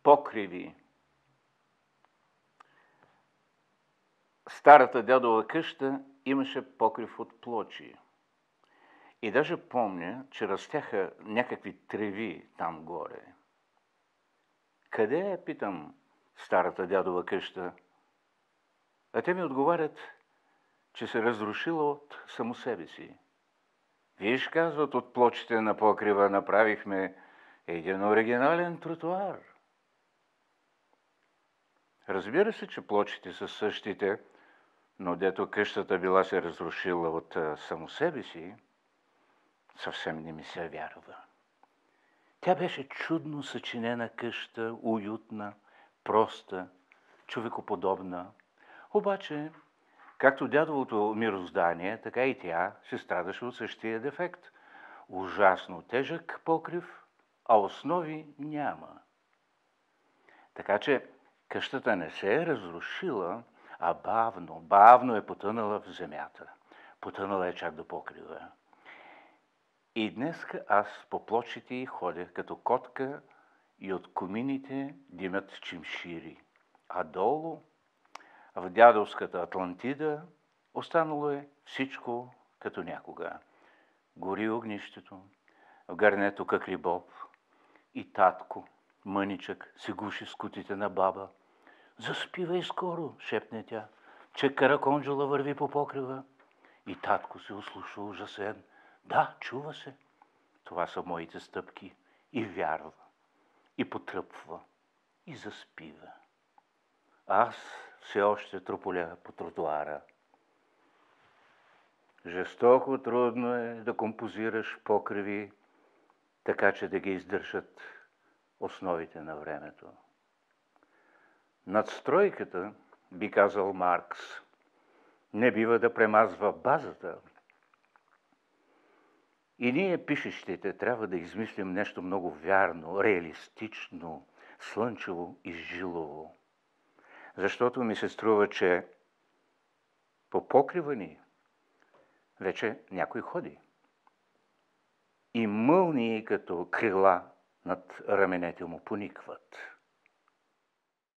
покриви. Старата дядова къща имаше покрив от плочи. И даже помня, че растяха някакви треви там горе. Къде е, питам, старата дядова къща? А те ми отговарят, че се разрушила от само себе си. Виж, казват, от плочите на покрива направихме един оригинален тротуар. Разбира се, че плочите са същите, но дето къщата била се разрушила от само себе си, съвсем не ми се вярва. Тя беше чудно съчинена къща, уютна, проста, човекоподобна. Обаче, както дядовото мироздание, така и тя се страдаше от същия дефект. Ужасно тежък покрив, а основи няма. Така че къщата не се е разрушила, а бавно е потънала в земята. Потънала е чак до покрива. И днес аз по плочите й ходя като котка и от комините димят чимшири. А долу, в дядовската Атлантида, останало е всичко като някога. Гори огнището, в гарнето какли боб и татко, мъничък, се гуши с кутите на баба. Заспивай скоро, шепне тя, че Караконджола върви по покрива. И татко се услуша ужасен. Да, чува се. Това са моите стъпки. И вярва, и потръпва, и заспива. Аз все още трополя по тротуара. Жестоко трудно е да композираш покриви, така че да ги издържат основите на времето. Надстройката, би казал Маркс, не бива да премазва базата. И ние, пишещите, трябва да измислим нещо много вярно, реалистично, слънчево и жилово. Защото ми се струва, че по покрива ни вече някой ходи. И мълнии като крила над раменете му поникват.